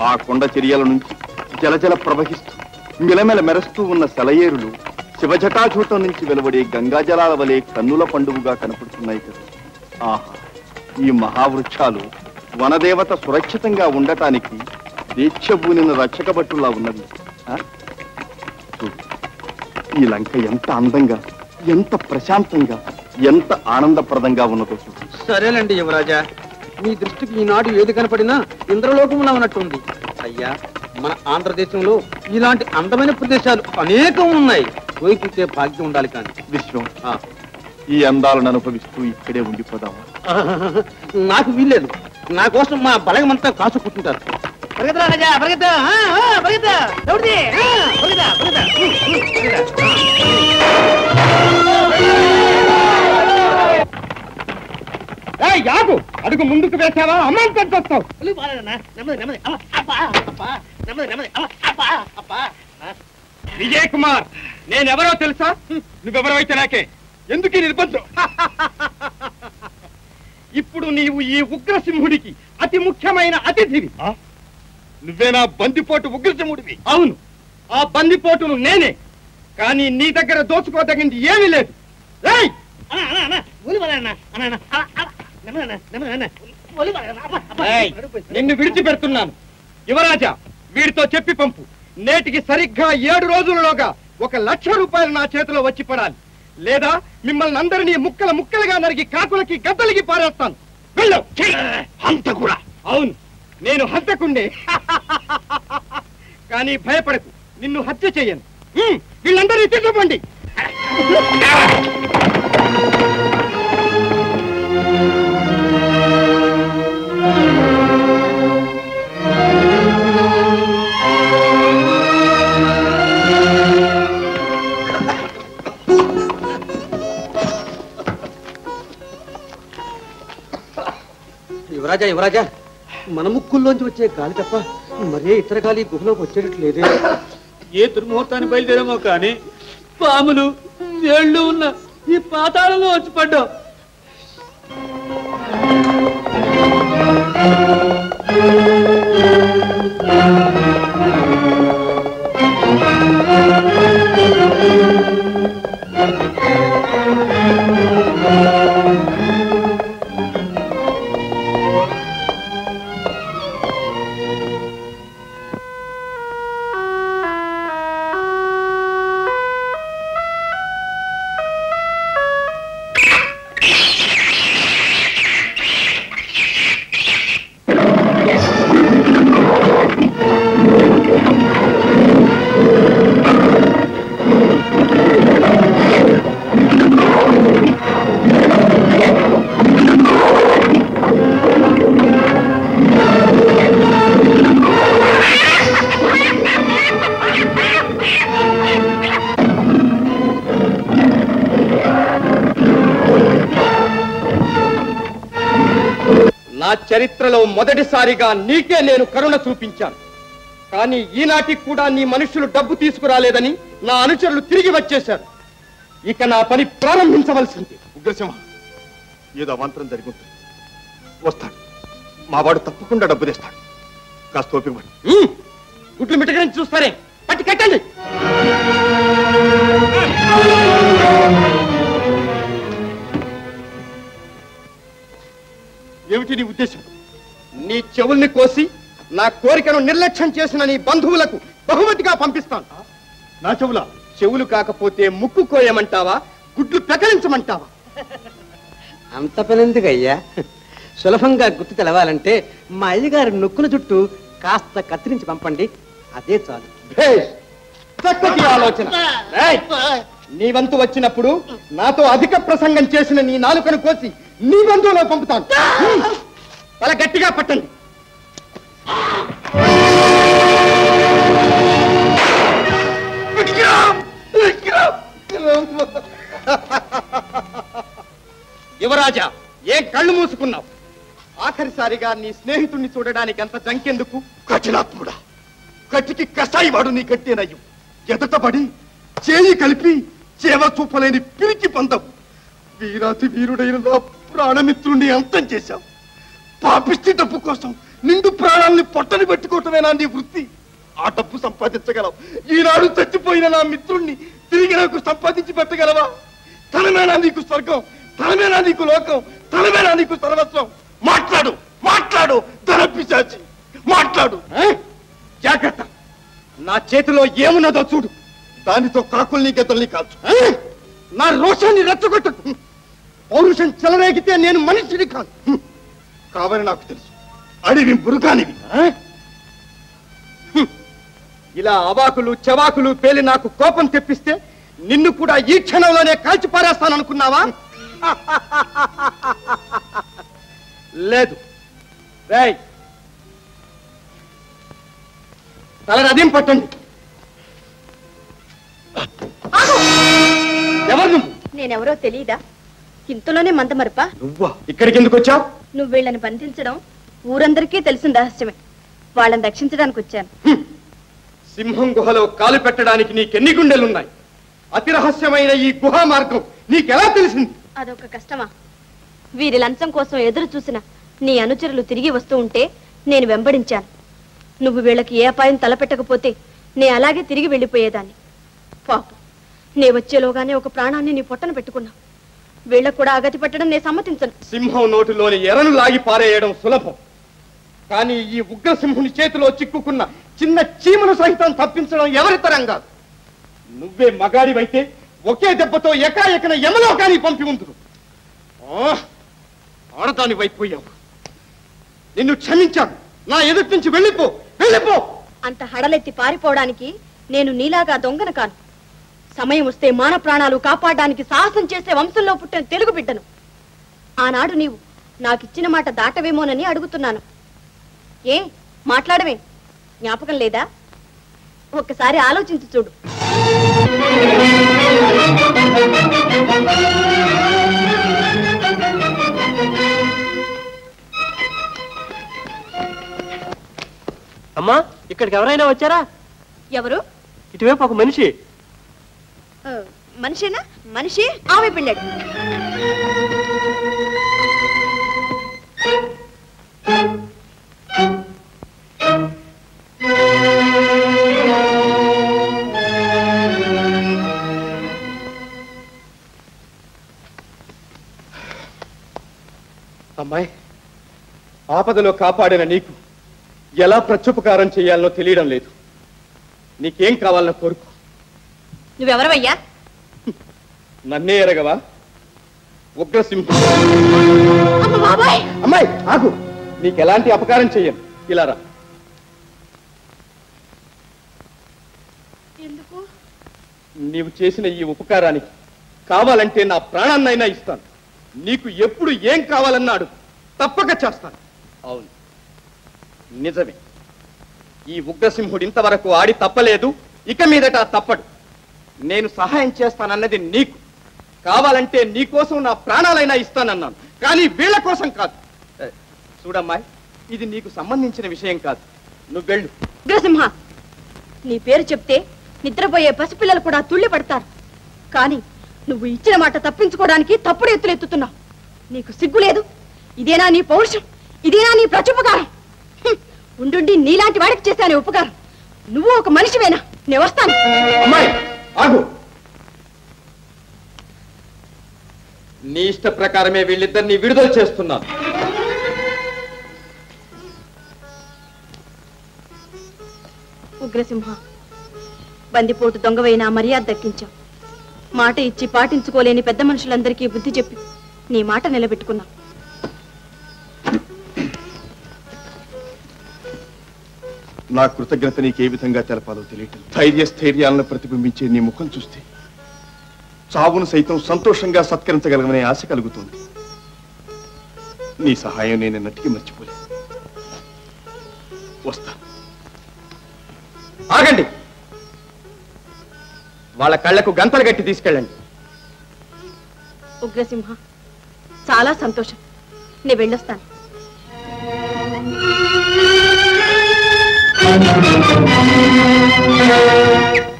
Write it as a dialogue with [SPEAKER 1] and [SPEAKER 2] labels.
[SPEAKER 1] ఆ కొండ చర్యల నుంచి జలజల ప్రవహిస్తూ మిలమెల మెరుస్తూ ఉన్న సెలయేరులు శివజటాచూటం నుంచి వెలువడే గంగాజలాల వలె కన్నుల పండుగగా కనపడుతున్నాయి కదా. ఆహా, ఈ మహావృక్షాలు వనదేవత సురక్షితంగా ఉండటానికి దీక్షభూనిన రక్షక భటులా ఉన్నది. ఈ లంక ఎంత అందంగా, ఎంత ప్రశాంతంగా, ఎంత ఆనందప్రదంగా ఉన్నదో చూడు.
[SPEAKER 2] సరేనండి యువరాజా, మీ దృష్టికి ఈనాడు ఏది కనపడినా ఇంద్రలోకంలో ఉన్నట్టుంది. అయ్యా, మన ఆంధ్రదేశంలో ఇలాంటి అందమైన ప్రదేశాలు అనేకం ఉన్నాయి. పోయితే భాగ్యం ఉండాలి. కానీ
[SPEAKER 1] విశ్వం, ఈ అందాలను అనుభవిస్తూ ఇక్కడే ఉండిపోదామా?
[SPEAKER 2] నాకు వీల్లేదు. నా కోసం మా బలగమంతా కాచుకుంటుంటారు. యాగు అడుగు ముందుకు వేసావా అమ్మాయి కనిపిస్తావు. విజయ్ కుమార్, నేనెవరో తెలుసా? నువ్వెవరో అయితే నాకే ఎందుకు నిర్బంధం? ఇప్పుడు నీవు ఈ ఉగ్రసింహుడికి అతి ముఖ్యమైన అతిథివి. నువ్వేనా బందిపోటు ఉగ్రసింహుడివి? అవును, ఆ బందిపోటును నేనే. కానీ నీ దగ్గర దోచుకోదగింది ఏమీ లేదు. నిన్ను విడిచిపెడుతున్నాను. యువరాజా, వీడితో చెప్పి పంపు. నేటికి సరిగ్గా 7 రోజులలోగా 1,00,000 రూపాయలు నా చేతిలో వచ్చి పడాలి. లేదా మిమ్మల్ని అందరినీ ముక్కలు ముక్కలుగా నరిగి కాకులకి గద్దలకి పారేస్తాను. వెళ్ళవు. హంతకుడా? అవును, నేను హంతకుండే. కానీ భయపడకు, నిన్ను హత్య చెయ్యను. వీళ్ళందరినీ తీసుకుపోండి. యువరాజా, యువరాజా, మన ముక్కుల్లోంచి వచ్చే గాలి తప్ప మరే ఇతర గాలి గుహలోకి వచ్చేటట్లేదే. ఏ దుర్ముహూర్తాన్ని బయలుదేరామో కానీ పాములు ఏళ్ళు ఉన్న ఈ పాతాళంలో వచ్చి పడ్డాం. చరిత్రలో మొదటిసారిగా నీకే నేను కరుణ చూపించాను. కానీ ఈనాటికి కూడా నీ మనుషులు డబ్బు తీసుకురాలేదని నా అనుచరులు తిరిగి వచ్చేశారు. ఇక నా పని ప్రారంభించవలసింది.
[SPEAKER 1] ఉగ్రసింహ, ఏదో మంత్రం జరుగుతుంది. వస్తాడు, మావాడు తప్పకుండా డబ్బు తెస్తాడు. కాస్త ఓపిక.
[SPEAKER 2] గుడ్లు మిటకరించి చూస్తారే, పట్టి కట్టండి.
[SPEAKER 1] ఏమిటి నీ ఉద్దేశం?
[SPEAKER 2] నీ చెవుల్ని కోసి నా కోరికను నిర్లక్ష్యం చేసిన నీ బంధువులకు బహుమతిగా పంపిస్తాను.
[SPEAKER 1] నా చెవులా?
[SPEAKER 2] చెవులు కాకపోతే ముక్కు కోయమంటావా, గుడ్లు పెకలించమంటావా? అంత పనెందుకయ్యా? సులభంగా గుర్తు తెలవాలంటే మా అయ్యగారి నొక్కుల చుట్టూ కాస్త కత్తిరించి పంపండి, అదే చాలు. చక్కటి ఆలోచన. నీ వంతు వచ్చినప్పుడు నాతో అధిక ప్రసంగం చేసిన నీ నాలుకను కోసి నీ బంధువులో పంపుతాను. తల గట్టిగా పట్టండి. యువరాజా, ఏ కళ్ళు మూసుకున్నావు? ఆఖరిసారిగా నీ స్నేహితుణ్ణి చూడడానికి అంత జంకెందుకు?
[SPEAKER 1] కఠినాత్ముడా, కటికి కషాయి వాడు నీ కట్టేనయ్యు. ఎదటబడి చేయి కలిపి చేవ చూపలేని పిరికి పందవు. వీరాతి వీరుడైన నా ప్రాణమిత్రుణ్ణి అంతం చేశావు. పాపిష్టి డబ్బు కోసం నిండు ప్రాణాన్ని పొట్టని పెట్టుకోవటమేనా నీ వృత్తి? ఆ డబ్బు సంపాదించగలవు. ఈనాడు చచ్చిపోయిన నా మిత్రుణ్ణి తిరిగి నాకు సంపాదించి పెట్టగలవా? తనమేనా నీకు స్వర్గం? తనమేనా నీకు లోకం? తనమేనా నీకు సర్వస్వం? మాట్లాడు, మాట్లాడు ధన పిశాచి, మాట్లాడు.
[SPEAKER 2] జాగ్రత్త, నా చేతిలో ఏమున్నదో చూడు.
[SPEAKER 1] దానితో కాకుల్ని గెద్దల్ని కాల్చు.
[SPEAKER 2] నా రోషాన్ని రెచ్చగొట్టు. పౌరుషం చెలరేగితే నేను మనిషిని కాదు.
[SPEAKER 1] కావని నాకు తెలుసు. అడివి మృగానివి.
[SPEAKER 2] ఇలా అవాకులు చవాకులు పేలి నాకు కోపం తెప్పిస్తే నిన్ను కూడా ఈ క్షణంలోనే కాల్చి పారేస్తాననుకున్నావా? లేదు. రేయ్, తలరదీం పట్టండి. ఎవరు నువ్వు?
[SPEAKER 3] నేనెవరో తెలీదా? ఇంతలోనే మందమరుపా?
[SPEAKER 2] నువ్వా? ఇక్కడికి ఎందుకు వచ్చావు?
[SPEAKER 3] నువ్వు వీళ్ళని బంధించడం ఊరందరికీ తెలిసిన రహస్యమే. వాళ్ళని రక్షించడానికి వచ్చాను.
[SPEAKER 2] సింహం గుహలో కాలు పెట్టడానికి నీకెన్ని గుండెలున్నాయి? అతి రహస్యమైన ఈ గుహా మార్గం నీకెలా తెలిసింది?
[SPEAKER 3] అదొక కష్టమా? వీరి లంచం కోసం ఎదురు చూసిన నీ అనుచరులు తిరిగి వస్తూ ఉంటే నేను వెంబడించాను. నువ్వు వీళ్ళకి ఏ అపాయం తలపెట్టకపోతే నే అలాగే తిరిగి వెళ్ళిపోయేదాన్ని. పాపం, నే వచ్చేలోగానే ఒక ప్రాణాన్ని నీ పొట్టన పెట్టుకున్నా. వీళ్ళకు కూడా ఆగతి పట్టడం నేను సమ్మతించను.
[SPEAKER 2] సింహం నోటిలోని ఎరను లాగి పారేయడం సులభం, కానీ ఈ ఉగ్రసింహుని చేతిలో చిక్కుకున్న చిన్న చీమను సహితం తప్పించడం ఎవరి తరం కాదు. నువ్వే మగాడివైతే ఒకే దెబ్బతో ఎకాఎకన యమలోకాన్ని పంపి ఉందురు. ఆడదాని వైపోయావు. నిన్ను క్షమించాను. నా ఎదుటి నుంచి వెళ్ళిపో, వెళ్ళిపో.
[SPEAKER 3] అంత హడలెత్తి పారిపోవడానికి నేను నీలాగా దొంగను కాను. సమయం వస్తే మాన ప్రాణాలు కాపాడడానికి సాహసం చేసే వంశంలో పుట్టిన తెలుగు బిడ్డను. ఆనాడు నీవు నాకిచ్చిన మాట దాటవేమోనని అడుగుతున్నాను. ఏ మాట్లాడవే? జ్ఞాపకం లేదా? ఒక్కసారి ఆలోచించి చూడు.
[SPEAKER 4] అమ్మా, ఇక్కడికి ఎవరైనా వచ్చారా?
[SPEAKER 3] ఎవరు?
[SPEAKER 4] ఇటువైపు ఒక మనిషి.
[SPEAKER 3] మనిషేనా? మనిషి ఆమె పిల్లడు.
[SPEAKER 2] అమ్మాయి, ఆపదలో కాపాడిన నీకు ఎలా ప్రత్యుపకారం చేయాలనో తెలియడం లేదు. నీకేం కావాలన్న కోరుకు.
[SPEAKER 3] నువ్వెవరవయ్యా?
[SPEAKER 2] నన్నే ఎరగవా? ఉగ్రసింహం.
[SPEAKER 3] బాబాయ్!
[SPEAKER 2] అమ్మాయి ఆగు, నీకెలాంటి అపకారం చెయ్యను. ఇలా రా.
[SPEAKER 3] ఎందుకు?
[SPEAKER 2] నీవు చేసిన ఈ ఉపకారానికి కావాలంటే నా ప్రాణాన్నైనా ఇస్తాను. నీకు ఎప్పుడు ఏం కావాలన్నా అడుగు, తప్పక చేస్తాను. అవును, నిజమే. ఈ ఉగ్రసింహుడు ఇంతవరకు ఆడి తప్పలేదు, ఇక మీదట తప్పడు. నేను సహాయం చేస్తానన్నది నీకు. కావాలంటే నీకోసం నా ప్రాణాలైనా ఇస్తానన్నాను, కానీ వీళ్ళ కోసం కాదు. చూడమ్మాయి, ఇది నీకు సంబంధించిన విషయం కాదు. నువ్వు వెళ్ళు.
[SPEAKER 3] ఉగ్రసింహ, నీ పేరు చెప్తే నిద్రపోయే పసిపిల్లలు కూడా తుళ్ళి పడతారు. కానీ నువ్వు ఇచ్చిన మాట తప్పించుకోవడానికి తప్పుడు ఎత్తులెత్తుతున్నావు. నీకు సిగ్గు లేదు? ఇదేనా నీ పౌరుషం? ఇదేనా నీ ప్రత్యుపకారం? ఉండుండి నీలాంటి వాడికి చేశాను ఉపకారం. నువ్వు ఒక మనిషివేనా? నేను వస్తాను.
[SPEAKER 2] అమ్మాయి ఆగు. నీ ఇష్ట ప్రకారమే వీళ్ళిద్దరిని విడుదల చేస్తున్నాను.
[SPEAKER 3] ఉగ్రసింహ, బందిపోటు దొంగవైన మర్యాద దక్కించావు. మాట ఇచ్చి పాటించుకోలేని పెద్ద మనుషులందరికీ బుద్ధి చెప్పి నీ మాట నిలబెట్టుకున్నావు.
[SPEAKER 1] నా కృతజ్ఞత నీకే విధంగా తెలపాలో తెలియటం. ధైర్య స్థైర్యాలను ప్రతిబింబించే నీ ముఖం చూస్తే చావును సైతం సంతోషంగా సత్కరించగలగమనే ఆశ కలుగుతోంది. నీ సహాయం నేను ఎన్నటికీ మర్చిపోలేదు. వస్తా.
[SPEAKER 2] ఆగండి. వాళ్ళ కళ్ళకు గంతలు గట్టి తీసుకెళ్ళండి.
[SPEAKER 3] ఉగ్రసింహ, చాలా సంతోషం. నేను వెళ్ళొస్తాను.
[SPEAKER 5] Thank you.